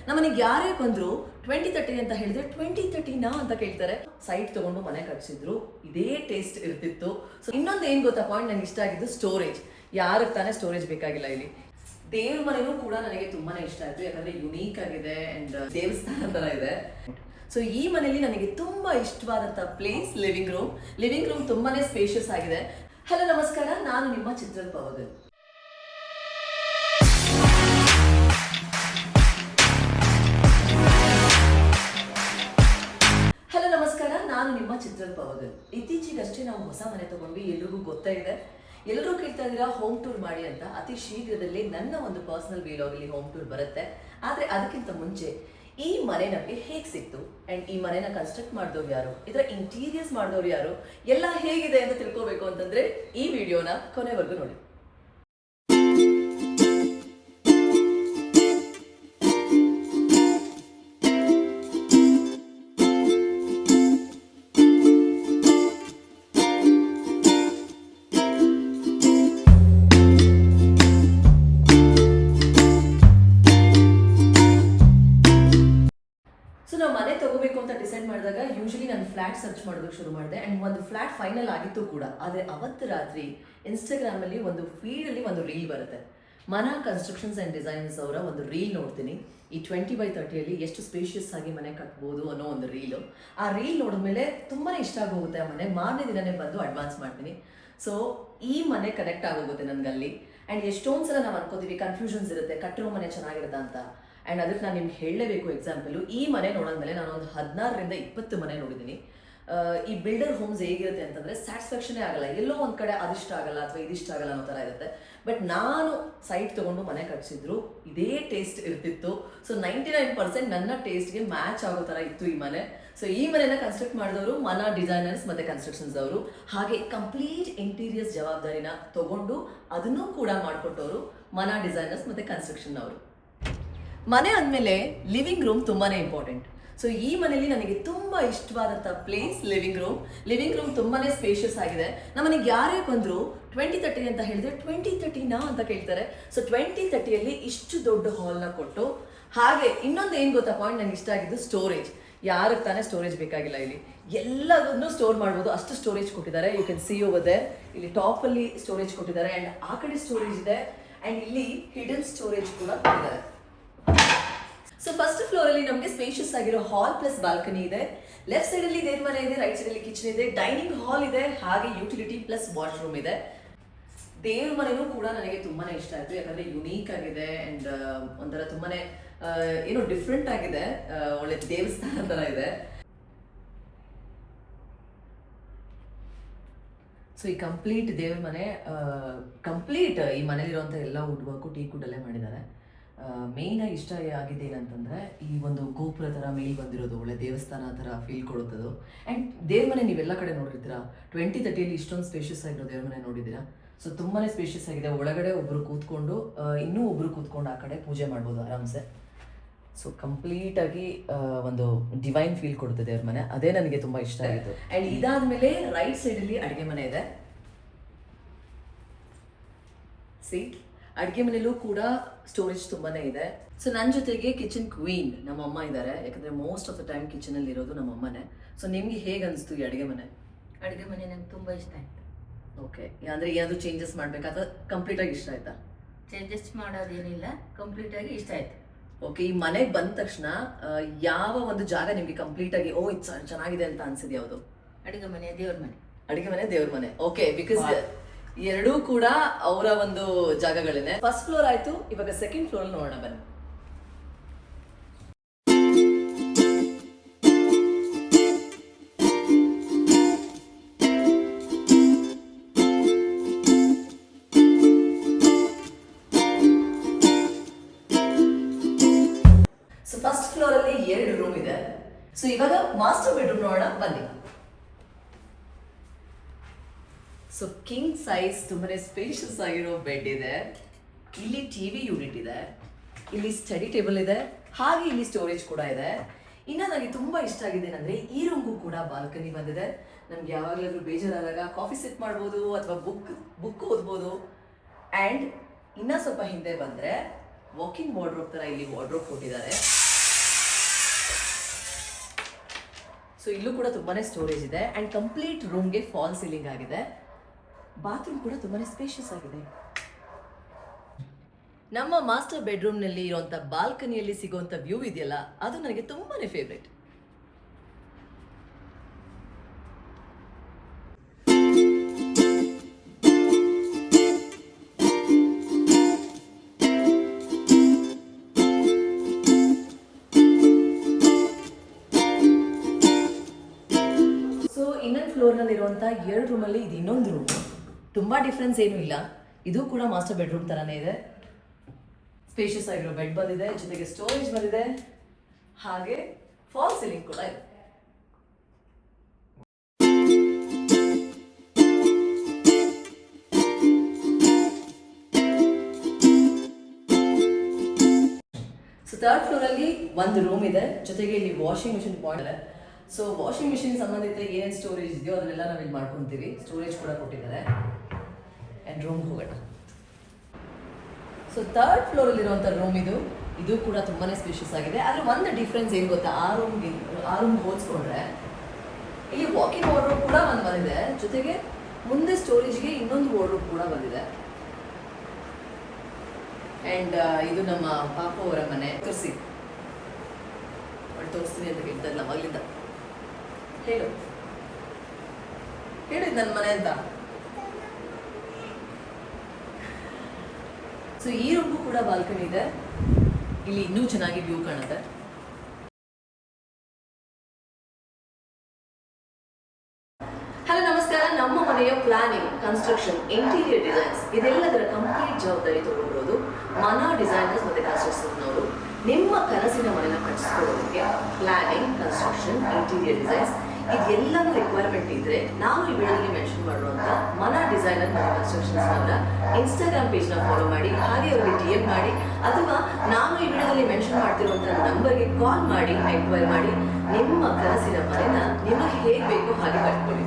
ನಮ್ಮನೆಗೆ ಯಾರೇ ಬಂದ್ರು 2030 ಅಂತ ಹೇಳಿದ್ರೆ 2030 ಅಂತ ಕೇಳ್ತಾರೆ. ಸೈಟ್ ತಗೊಂಡು ಮನೆ ಕಟ್ಸಿದ್ರು, ಇದೇ ಟೇಸ್ಟ್ ಇರ್ತಿತ್ತು. ಸೊ ಇನ್ನೊಂದು ಏನ್ ಗೊತ್ತಾ ಪಾಯಿಂಟ್, ನನಗೆ ಇಷ್ಟ ಆಗಿದ್ದು ಸ್ಟೋರೇಜ್. ಯಾರಿಗೆ ತಾನೇ ಸ್ಟೋರೇಜ್ ಬೇಕಾಗಿಲ್ಲ ಇಲ್ಲಿ. ದೇವ್ರ ಮನೆನೂ ಕೂಡ ನನಗೆ ತುಂಬಾನೇ ಇಷ್ಟ ಆಯ್ತು, ಯಾಕಂದ್ರೆ ಯುನೀಕ್ ಆಗಿದೆ ಅಂಡ್ ದೇವಸ್ಥಾನ ತರ ಇದೆ. ಸೊ ಈ ಮನೆಯಲ್ಲಿ ನನಗೆ ತುಂಬಾ ಇಷ್ಟವಾದಂತಹ ಪ್ಲೇಸ್ ಲಿವಿಂಗ್ ರೂಮ್ ತುಂಬಾನೇ ಸ್ಪೇಷಿಯಸ್ ಆಗಿದೆ. ಹಲೋ ನಮಸ್ಕಾರ, ನಾನು ನಿಮ್ಮ ಚಿತ್ರಲ್ ಪವಗಲ್. ನಾನು ನಿಮ್ಮ ಚಿತ್ರಲ್ ಪವಗಲ್. ಇತ್ತೀಚೆಗಷ್ಟೇ ನಾವು ಹೊಸ ಮನೆ ತಗೊಂಡ್ವಿ, ಎಲ್ರಿಗೂ ಗೊತ್ತಾ ಇದೆ. ಎಲ್ಲರೂ ಕೇಳ್ತಾ ಇದ್ದೀರಾ ಹೋಮ್ ಟೂರ್ ಮಾಡಿ ಅಂತ. ಅತಿ ಶೀಘ್ರದಲ್ಲಿ ನನ್ನ ಒಂದು ಪರ್ಸನಲ್ ವಿಲಾಗಲ್ಲಿ ಹೋಮ್ ಟೂರ್ ಬರುತ್ತೆ. ಆದ್ರೆ ಅದಕ್ಕಿಂತ ಮುಂಚೆ ಈ ಮನೆ ನಮಗೆ ಹೇಗೆ ಸಿಕ್ತು ಅಂಡ್ ಈ ಮನೆನ ಕನ್ಸ್ಟ್ರಕ್ಟ್ ಮಾಡಿದವ್ರು ಯಾರು, ಇದರ ಇಂಟೀರಿಯರ್ಸ್ ಮಾಡಿದವ್ರು ಯಾರು, ಎಲ್ಲ ಹೇಗಿದೆ ಅಂತ ತಿಳ್ಕೋಬೇಕು ಅಂತಂದ್ರೆ ಈ ವಿಡಿಯೋನ ಕೊನೆವರೆಗೂ ನೋಡಿ. ಮನೆ ತಗೋಬೇಕು ಅಂತ ಡಿಸೈಡ್ ಮಾಡಿದಾಗ ಯೂಶಲಿ ನಾನು ಫ್ಲಾಟ್ ಸರ್ಚ್ ಮಾಡೋದಕ್ಕೆ ಶುರು ಮಾಡಿದೆ ಅಂಡ್ ಒಂದು ಫ್ಲಾಟ್ ಫೈನಲ್ ಆಗಿತ್ತು ಕೂಡ. ಆದರೆ ಅವತ್ತು ರಾತ್ರಿ ಇನ್ಸ್ಟಾಗ್ರಾಮ್ ಅಲ್ಲಿ ಒಂದು ಫೀಡ್ ಅಲ್ಲಿ ಒಂದು ರೀಲ್ ಬರುತ್ತೆ. ಮನಾ ಕನ್ಸ್ಟ್ರಕ್ಷನ್ಸ್ ಅಂಡ್ ಡಿಸೈನ್ಸ್ ಅವರ ಒಂದು ರೀಲ್ ನೋಡ್ತೀನಿ. ಈ 20x30 ಎಷ್ಟು ಸ್ಪೇಷಿಯಸ್ ಆಗಿ ಮನೆ ಕಟ್ಬೋದು ಅನ್ನೋ ಒಂದು ರೀಲು. ಆ ರೀಲ್ ನೋಡಿದ್ಮೇಲೆ ತುಂಬಾನೇ ಇಷ್ಟ ಆಗೋಗುತ್ತೆ ಆ ಮನೆ. ಮಾರನೇ ದಿನನೇ ಬಂದು ಅಡ್ವಾನ್ಸ್ ಮಾಡ್ತೀನಿ. ಸೊ ಈ ಮನೆ ಕನೆಕ್ಟ್ ಆಗೋಗುತ್ತೆ ನನ್ಗಲ್ಲಿ. ಅಂಡ್ ಎಷ್ಟೊಂದು ಸಲ ನಾವು ಅನ್ಕೋತೀವಿ, ಕನ್ಫ್ಯೂಷನ್ಸ್ ಇರುತ್ತೆ, ಕಟ್ಟಿರೋ ಮನೆ ಚೆನ್ನಾಗಿರುತ್ತೆ ಅಂತ. ಆ್ಯಂಡ್ ಅದಕ್ಕೆ ನಾನು ನಿಮ್ಗೆ ಹೇಳಲೇಬೇಕು ಎಕ್ಸಾಂಪಲು. ಈ ಮನೆ ನೋಡಿದ್ಮೇಲೆ ನಾನು ಒಂದು 16ರಿಂದ 20 ಮನೆ ನೋಡಿದ್ದೀನಿ. ಈ ಬಿಲ್ಡರ್ ಹೋಮ್ಸ್ ಹೇಗಿರುತ್ತೆ ಅಂತಂದರೆ ಸ್ಯಾಟಿಸ್ಫ್ಯಾಕ್ಷನೇ ಆಗಲ್ಲ, ಎಲ್ಲೋ ಒಂದು ಕಡೆ ಅದಿಷ್ಟ ಆಗಲ್ಲ ಅಥವಾ ಇದಿಷ್ಟ ಆಗಲ್ಲ ಅನ್ನೋ ಥರ ಇರುತ್ತೆ. ಬಟ್ ನಾನು ಸೈಟ್ ತೊಗೊಂಡು ಮನೆ ಕಟ್ಸಿದ್ರು ಇದೇ ಟೇಸ್ಟ್ ಇರ್ತಿತ್ತು. ಸೊ 99% ನನ್ನ ಟೇಸ್ಟ್ಗೆ ಮ್ಯಾಚ್ ಆಗೋ ಥರ ಇತ್ತು ಈ ಮನೆ. ಸೊ ಈ ಮನೆನ ಕನ್ಸ್ಟ್ರಕ್ಟ್ ಮಾಡಿದವರು ಮನಾ ಡಿಸೈನರ್ಸ್ ಮತ್ತು ಕನ್ಸ್ಟ್ರಕ್ಷನ್ಸ್ ಅವರು. ಹಾಗೆ ಕಂಪ್ಲೀಟ್ ಇಂಟೀರಿಯರ್ಸ್ ಜವಾಬ್ದಾರಿನ ತಗೊಂಡು ಅದನ್ನೂ ಕೂಡ ಮಾಡಿಕೊಟ್ಟವರು ಮನಾ ಡಿಸೈನರ್ಸ್ ಮತ್ತು ಕನ್ಸ್ಟ್ರಕ್ಷನ್ ಅವರು. ಮನೆ ಅಂದಮೇಲೆ ಲಿವಿಂಗ್ ರೂಮ್ ತುಂಬಾನೇ ಇಂಪಾರ್ಟೆಂಟ್. ಸೊ ಈ ಮನೆಯಲ್ಲಿ ನನಗೆ ತುಂಬಾ ಇಷ್ಟವಾದಂಥ ಪ್ಲೇಸ್ ಲಿವಿಂಗ್ ರೂಮ್ ತುಂಬಾನೇ ಸ್ಪೇಷಿಯಸ್ ಆಗಿದೆ. ನಮ್ಮನೆಗೆ ಯಾರೇ ಬಂದ್ರು 2030 ಅಂತ ಹೇಳಿದ್ರೆ 2030 ಅಂತ ಕೇಳ್ತಾರೆ. ಸೊ 2030 ಇಷ್ಟು ದೊಡ್ಡ ಹಾಲ್ನ ಕೊಟ್ಟು, ಹಾಗೆ ಇನ್ನೊಂದು ಏನ್ ಗೊತ್ತಾ ಪಾಯಿಂಟ್, ನನಗೆ ಇಷ್ಟ ಆಗಿದ್ದು ಸ್ಟೋರೇಜ್. ಯಾರಿಗೆ ತಾನೇ ಸ್ಟೋರೇಜ್ ಬೇಕಾಗಿಲ್ಲ ಇಲ್ಲಿ, ಎಲ್ಲದನ್ನು ಸ್ಟೋರ್ ಮಾಡ್ಬೋದು, ಅಷ್ಟು ಸ್ಟೋರೇಜ್ ಕೊಟ್ಟಿದ್ದಾರೆ. You can see over there. ಇಲ್ಲಿ ಟಾಪ್ ಅಲ್ಲಿ ಸ್ಟೋರೇಜ್ ಕೊಟ್ಟಿದ್ದಾರೆ ಅಂಡ್ ಆ ಕಡೆ ಸ್ಟೋರೇಜ್ ಇದೆ ಅಂಡ್ ಇಲ್ಲಿ ಹಿಡನ್ ಸ್ಟೋರೇಜ್ ಕೂಡ ಕೊಟ್ಟಿದ್ದಾರೆ. ಸೊ ಫಸ್ಟ್ ಫ್ಲೋರ್ ಅಲ್ಲಿ ನಮಗೆ ಸ್ಪೇಷಿಯಸ್ ಆಗಿರೋ ಹಾಲ್ ಪ್ಲಸ್ ಬಾಲ್ಕನಿ ಇದೆ. ಲೆಫ್ಟ್ ಸೈಡ್ ಅಲ್ಲಿ ದೇವ್ರ ಮನೆ ಇದೆ, ರೈಟ್ ಸೈಡ್ ಅಲ್ಲಿ ಕಿಚನ್ ಇದೆ, ಡೈನಿಂಗ್ ಹಾಲ್ ಇದೆ, ಹಾಗೆ ಯುಟಿಲಿಟಿ ಪ್ಲಸ್ ವಾಶ್ರೂಮ್ ಇದೆ. ದೇವ್ರ ಮನೆನೂ ಕೂಡ ನನಗೆ ತುಂಬಾನೇ ಇಷ್ಟ ಆಯ್ತು, ಯಾಕಂದ್ರೆ ಯುನೀಕ್ ಆಗಿದೆ ಅಂಡ್ ಒಂಥರ ತುಂಬಾನೇ ಏನೋ ಡಿಫ್ರೆಂಟ್ ಆಗಿದೆ. ಒಳ್ಳೆ ದೇವಸ್ಥಾನ ತರ ಇದೆ. ಸೊ ಈ ಕಂಪ್ಲೀಟ್ ದೇವ್ರ ಮನೆ, ಕಂಪ್ಲೀಟ್ ಈ ಮನೇಲಿರುವಂಥ ಎಲ್ಲ ವುಡ್ ವರ್ಕು ಟೀಕ್ ವುಡ್ ಅಲ್ಲೇ ಮಾಡಿದ್ದಾರೆ. ಮೇನ್ ಆಗಿ ಇಷ್ಟ ಆಗಿದೆ ಏನಂತಂದ್ರೆ ಈ ಒಂದು ಗೋಪುರ ತರ ಮೇಲ್ ಬಂದಿರೋದು, ಒಳ್ಳೆ ದೇವಸ್ಥಾನ ತರ ಫೀಲ್ ಕೊಡುತ್ತದು. ಅಂಡ್ ದೇವ್ರ ಮನೆ ನೀವೆಲ್ಲ ಕಡೆ ನೋಡಿರ್ತೀರಾ, 2030 ಇಷ್ಟೊಂದು ಸ್ಪೇಷಿಯಸ್ ಆಗಿರೋ ದೇವ್ರ ಮನೆ ನೋಡಿದ್ದೀರಾ. ಸೊ ತುಂಬಾನೇ ಸ್ಪೇಷಿಯಸ್ ಆಗಿದೆ. ಒಳಗಡೆ ಒಬ್ರು ಕೂತ್ಕೊಂಡು ಇನ್ನೂ ಒಬ್ರು ಕೂತ್ಕೊಂಡು ಆ ಕಡೆ ಪೂಜೆ ಮಾಡ್ಬೋದು ಆರಾಮ್ಸೆ. ಸೊ ಕಂಪ್ಲೀಟ್ ಆಗಿ ಒಂದು ಡಿವೈನ್ ಫೀಲ್ ಕೊಡುತ್ತೆ ದೇವ್ರ ಮನೆ. ಅದೇ ನನಗೆ ತುಂಬಾ ಇಷ್ಟ ಆಯಿತು. ಅಂಡ್ ಇದಾದ್ಮೇಲೆ ರೈಟ್ ಸೈಡ್ ಅಲ್ಲಿ ಅಡುಗೆ ಮನೆ ಇದೆ. ಅಡುಗೆ ಮನೆಯಲ್ಲೂ ಕೂಡ ಸ್ಟೋರೇಜ್ ತುಂಬಾನೇ ಇದೆ. ಸೊ ನನ್ನ ಜೊತೆಗೆ ಕಿಚನ್ ಕ್ವೀನ್ ನಮ್ಮಮ್ಮ ಇದ್ದಾರೆ, ಯಾಕಂದ್ರೆ most of the time kitchen ಅಲ್ಲಿ ಇರೋದು ನಮ್ಮಮ್ಮನೇ. ಸೊ ನಿಮ್ಗೆ ಹೇಗೆ ಅನಿಸ್ತು ಈ ಅಡುಗೆ ಮನೆ? ನಂಗೆ ತುಂಬಾ ಇಷ್ಟ ಆಯ್ತು. ಓಕೆ, ಅಂದ್ರೆ ಏನಾದ್ರು ಚೇಂಜಸ್ ಮಾಡ್ಬೇಕಾ ಅಥವಾ ಕಂಪ್ಲೀಟ್ ಆಗಿ ಇಷ್ಟ ಆಯ್ತಾ? ಚೇಂಜಸ್ ಮಾಡೋದೇನಿಲ್ಲ, ಕಂಪ್ಲೀಟ್ ಆಗಿ ಇಷ್ಟ ಆಯ್ತು. ಓಕೆ, ಈ ಮನೆಗೆ ಬಂದ ತಕ್ಷಣ ಯಾವ ಒಂದು ಜಾಗ ನಿಮ್ಗೆ ಕಂಪ್ಲೀಟ್ ಆಗಿ ಓ ಇದು ಚೆನ್ನಾಗಿದೆ ಅಂತ ಅನ್ಸಿದ್ ಯಾವುದು? ಅಡುಗೆ ಮನೆ, ದೇವ್ರ ಮನೆ. ಓಕೆ, ಬಿಕಾಸ್ ಎರಡೂ ಕೂಡ ಅವರ ಒಂದು ಜಾಗಗಳೇನೆ. ಫಸ್ಟ್ ಫ್ಲೋರ್ ಆಯ್ತು, ಇವಾಗ ಸೆಕೆಂಡ್ ಫ್ಲೋರ್ ನೋಡೋಣ ಬನ್ನಿ. ಸೊ ಫಸ್ಟ್ ಫ್ಲೋರ್ ಅಲ್ಲಿ 2 ರೂಮ್ ಇದೆ. ಸೊ ಇವಾಗ ಮಾಸ್ಟರ್ ಬೆಡ್ರೂಮ್ ನೋಡೋಣ ಬನ್ನಿ. ಸೊ ಕಿಂಗ್ ಸೈಜ್ ತುಂಬಾನೇ ಸ್ಪೇಷಿಯಸ್ ಆಗಿರೋ ಬೆಡ್ ಇದೆ. ಇಲ್ಲಿ ಟಿವಿ ಯೂನಿಟ್ ಇದೆ, ಇಲ್ಲಿ ಸ್ಟಡಿ ಟೇಬಲ್ ಇದೆ, ಹಾಗೆ ಇಲ್ಲಿ ಸ್ಟೋರೇಜ್ ಕೂಡ ಇದೆ. ಇನ್ನು ನನಗೆ ತುಂಬಾ ಇಷ್ಟ ಆಗಿದೆ ಏನಂದ್ರೆ ಈ ರೂಮ್ಗೂ ಕೂಡ ಬಾಲ್ಕನಿ ಬಂದಿದೆ. ನಮ್ಗೆ ಯಾವಾಗಲಾದ್ರೂ ಬೇಜಾರಾದಾಗ ಕಾಫಿ ಸಿಟ್ ಮಾಡ್ಬೋದು ಅಥವಾ ಬುಕ್ ಓದ್ಬೋದು. ಆ್ಯಂಡ್ ಇನ್ನ ಸ್ವಲ್ಪ ಹಿಂದೆ ಬಂದ್ರೆ ವಾಕಿಂಗ್ ವಾರ್ಡ್ರೋಬ್ ತರ ಇಲ್ಲಿ ವಾರ್ಡ್ರೋಬ್ ಕೊಟ್ಟಿದ್ದಾರೆ. ಸೊ ಇಲ್ಲೂ ಕೂಡ ತುಂಬಾನೇ ಸ್ಟೋರೇಜ್ ಇದೆ ಅಂಡ್ ಕಂಪ್ಲೀಟ್ ರೂಮ್ಗೆ ಫಾಲ್ ಸೀಲಿಂಗ್ ಆಗಿದೆ. ಬಾತ್ರೂಮ್ ಕೂಡ ತುಂಬಾನೇ ಸ್ಪೇಷಿಯಸ್ ಆಗಿದೆ. ನಮ್ಮ ಮಾಸ್ಟರ್ ಬೆಡ್ರೂಮ್ನಲ್ಲಿ ಇರುವಂಥ ಬಾಲ್ಕನಿಯಲ್ಲಿ ಸಿಗುವಂಥ ವ್ಯೂ ಇದೆಯಲ್ಲ, ಅದು ನನಗೆ ತುಂಬಾನೇ ಫೇವ್ರೆಟ್. ಸೊ ಇನ್ನೊಂದು ಫ್ಲೋರ್ನಲ್ಲಿರುವಂಥ 2 ರೂಮಲ್ಲಿ ಇದು ಇನ್ನೊಂದು ರೂಮ್. ತುಂಬ ಡಿಫ್ರೆನ್ಸ್ ಏನೂ ಇಲ್ಲ. ಇದು ಕೂಡ ಮಾಸ್ಟರ್ ಬೆಡ್ರೂಮ್ ಥರನೇ ಇದೆ. ಸ್ಪೇಷಿಯಸ್ ಆಗಿರೋ ಬೆಡ್ ಬಂದಿದೆ, ಜೊತೆಗೆ ಸ್ಟೋರೇಜ್ ಬಂದಿದೆ, ಹಾಗೆ ಫಾಲ್ ಸೀಲಿಂಗ್ ಕೂಡ ಇದೆ. ಸೊ 3rd ಫ್ಲೋರಲ್ಲಿ ಒಂದು ರೂಮ್ ಇದೆ, ಜೊತೆಗೆ ಇಲ್ಲಿ ವಾಷಿಂಗ್ ಮಿಷಿನ್ ಪಾಯಿಂಟ್ ಇದೆ. ಸೊ ವಾಷಿಂಗ್ ಮಿಷಿನ್ ಸಂಬಂಧಿತ ಏನೇನು ಸ್ಟೋರೇಜ್ ಇದೆಯೋ ಅದನ್ನೆಲ್ಲ ನಾವಿಲ್ಲಿ ಮಾಡ್ಕೊತೀವಿ. ಸ್ಟೋರೇಜ್ ಕೂಡ ಕೊಟ್ಟಿದ್ದಾರೆ. ಆ್ಯಂಡ್ ರೂಮ್ಗೆ ಹೋಗೋಣ. ಸೊ 3rd ಫ್ಲೋರಲ್ಲಿರುವಂಥ ರೂಮ್ ಇದು ಕೂಡ ತುಂಬಾ ಸ್ಪೇಷಿಯಸ್ ಆಗಿದೆ. ಆದರೆ ಒಂದು ಡಿಫ್ರೆನ್ಸ್ ಏನು ಗೊತ್ತಾ, ಆ ರೂಮ್ಗೆ ಹೋಲಿಸ್ಕೊಂಡ್ರೆ ಇಲ್ಲಿ ವಾಕಿಂಗ್ ವಾರ್ಡ್ರೋಬ್ ಕೂಡ ಒಂದು ಬಂದಿದೆ, ಜೊತೆಗೆ ಮುಂದೆ ಸ್ಟೋರೇಜ್ಗೆ ಇನ್ನೊಂದು ವಾರ್ಡ್ರೋಬ್ ಕೂಡ ಬಂದಿದೆ. ಆ್ಯಂಡ್ ಇದು ನಮ್ಮ ಪಾಪ ಅವರ ಮನೆ. ತೋರಿಸ್ತೀನಿ ಅಂತ ಹೇಳ್ತಲ್ಲ ಅವಾಗಲಿಂದ. ಹೇಳು ಹೇಳಿದ್ ನನ್ನ ಮನೆ ಅಂತ. ಸೊ ಈ ರೂಮ್ಗೂ ಕೂಡ ಬಾಲ್ಕನಿ ಇದೆ. ಇಲ್ಲಿ ಇನ್ನೂ ಚೆನ್ನಾಗಿ ವ್ಯೂ ಕಾಣುತ್ತೆ. ಹಲೋ ನಮಸ್ಕಾರ. ನಮ್ಮ ಮನೆಯ ಪ್ಲಾನಿಂಗ್, ಕನ್ಸ್ಟ್ರಕ್ಷನ್, ಇಂಟೀರಿಯರ್ ಡಿಸೈನ್ಸ್ ಇದೆಲ್ಲದರ ಕಂಪ್ಲೀಟ್ ಜವಾಬ್ದಾರಿ ತಗೊಂಡಿರೋದು ಮನಾ ಡಿಸೈನರ್ಸ್ ಮತ್ತೆ ಕನ್ಸ್ಟ್ರಕ್ಷನ್ಸ್ನವರು. ನಿಮ್ಮ ಕನಸಿನ ಮನೆನ ಕಟ್ಟಿಸ್ಕೊಳ್ಳೋದಕ್ಕೆ ಪ್ಲಾನಿಂಗ್, ಕನ್ಸ್ಟ್ರಕ್ಷನ್, ಇಂಟೀರಿಯರ್ ಡಿಸೈನ್ಸ್ ಇದೆಲ್ಲವೂ ರಿಕ್ವೈರ್ಮೆಂಟ್ ಇದ್ರೆ ನಾವು ಈ ವಿಡಿಯೋದಲ್ಲಿ ಮೆನ್ಷನ್ ಮಾಡುವಂಥ ಮನಾ ಡಿಸೈನರ್ ಮತ್ತು ಕನ್ಸ್ಟ್ರಕ್ಷನ್ಸ್ ಅವರ ಇನ್ಸ್ಟಾಗ್ರಾಮ್ ಪೇಜ್ನ ಫಾಲೋ ಮಾಡಿ, ಹಾಗೆ ಅವರಿಗೆ DM ಮಾಡಿ, ಅಥವಾ ನಾನು ಈ ವಿಡಿಯೋದಲ್ಲಿ ಮೆನ್ಷನ್ ಮಾಡ್ತಿರುವಂಥ ನಂಬರ್ಗೆ ಕಾಲ್ ಮಾಡಿ ಎನ್ಕ್ವೈರಿ ಮಾಡಿ ನಿಮ್ಮ ಕನಸಿನ ಮನೆನ ನಿಮಗೆ ಹೇಗೆ ಬೇಕೋ ಹಾಗೆ ಕಟ್ಕೊಳ್ಳಿ.